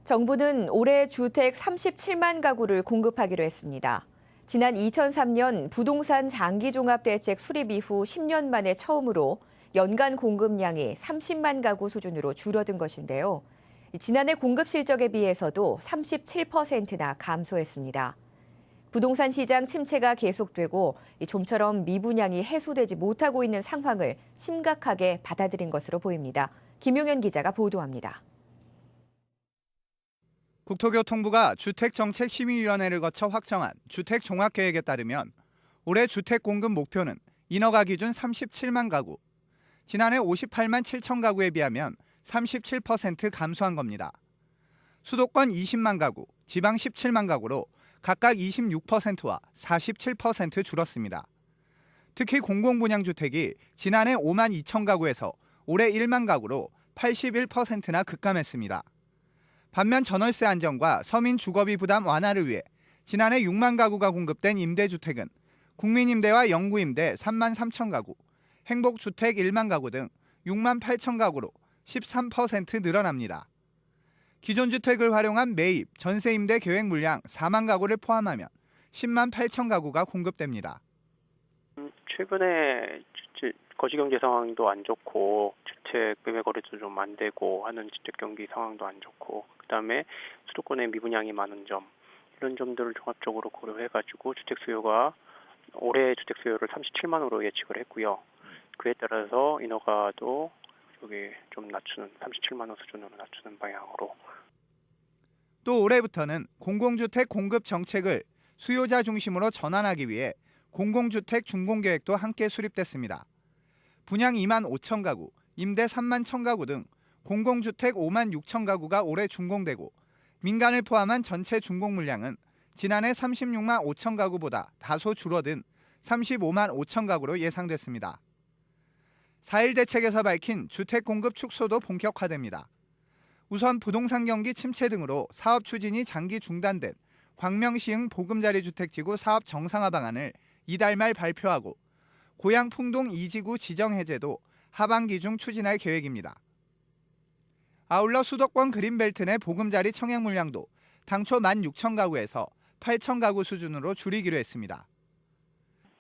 정부는 올해 주택 37만 가구를 공급하기로 했습니다. 지난 2003년 부동산 장기종합대책 수립 이후 10년 만에 처음으로 연간 공급량이 30만 가구 수준으로 줄어든 것인데요. 지난해 공급 실적에 비해서도 37%나 감소했습니다. 부동산 시장 침체가 계속되고 좀처럼 미분양이 해소되지 못하고 있는 상황을 심각하게 받아들인 것으로 보입니다. 김용현 기자가 보도합니다. 국토교통부가 주택정책심의위원회를 거쳐 확정한 주택종합계획에 따르면 올해 주택 공급 목표는 인허가 기준 37만 가구, 지난해 58만 7천 가구에 비하면 37% 감소한 겁니다. 수도권 20만 가구, 지방 17만 가구로 각각 26%와 47% 줄었습니다. 특히 공공분양주택이 지난해 5만 2천 가구에서 올해 1만 가구로 81%나 급감했습니다. 반면 전월세 안정과 서민 주거비 부담 완화를 위해 지난해 6만 가구가 공급된 임대주택은 국민임대와 영구임대 3만 3천 가구, 행복주택 1만 가구 등 6만 8천 가구로 13% 늘어납니다. 기존 주택을 활용한 매입, 전세임대 계획 물량 4만 가구를 포함하면 10만 8천 가구가 공급됩니다. 최근에 거시경제 상황도 안 좋고 주택 매매 거래도 좀 안 되고 하는 주택 경기 상황도 안 좋고 그다음에 수도권에 미분양이 많은 점 이런 점들을 종합적으로 고려해가지고 주택 수요가 올해 주택 수요를 37만으로 예측을 했고요. 그에 따라서 인허가도 여기 좀 낮추는 37만 원 수준으로 낮추는 방향으로. 또 올해부터는 공공주택 공급 정책을 수요자 중심으로 전환하기 위해 공공주택 준공계획도 함께 수립됐습니다. 분양 2만 5천 가구, 임대 3만 1천 가구 등 공공주택 5만 6천 가구가 올해 준공되고 민간을 포함한 전체 준공 물량은 지난해 36만 5천 가구보다 다소 줄어든 35만 5천 가구로 예상됐습니다. 4일 대책에서 밝힌 주택 공급 축소도 본격화됩니다. 우선 부동산 경기 침체 등으로 사업 추진이 장기 중단된 광명시흥 보금자리 주택지구 사업 정상화 방안을 이달 말 발표하고 고양 풍동 2지구 지정 해제도 하반기 중 추진할 계획입니다. 아울러 수도권 그린벨트 내 보금자리 청약 물량도 당초 1만 6천 가구에서 8천 가구 수준으로 줄이기로 했습니다.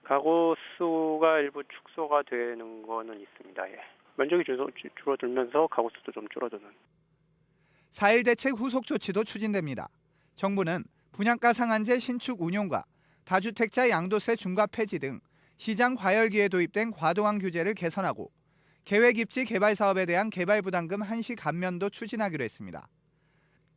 가구 수가 일부 축소가 되는 거는 있습니다. 예. 면적이 줄어들면서 가구 수도 좀 줄어드는. 4일 대책 후속 조치도 추진됩니다. 정부는 분양가 상한제 신축 운용과 다주택자 양도세 중과 폐지 등 시장 과열기에 도입된 과도한 규제를 개선하고 계획 입지 개발 사업에 대한 개발 부담금 한시 감면도 추진하기로 했습니다.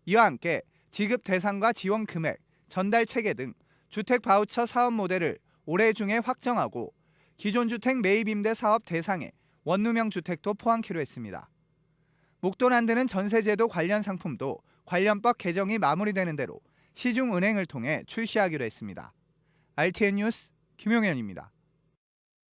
이와 함께 지급 대상과 지원 금액, 전달 체계 등 주택 바우처 사업 모델을 올해 중에 확정하고 기존 주택 매입 임대 사업 대상에 원룸형 주택도 포함키로 했습니다. 목돈안 드는 전세제도 관련 상품도 관련법 개정이 마무리되는 대로 시중은행을 통해 출시하기로 했습니다. RTN 뉴스 김용현입니다.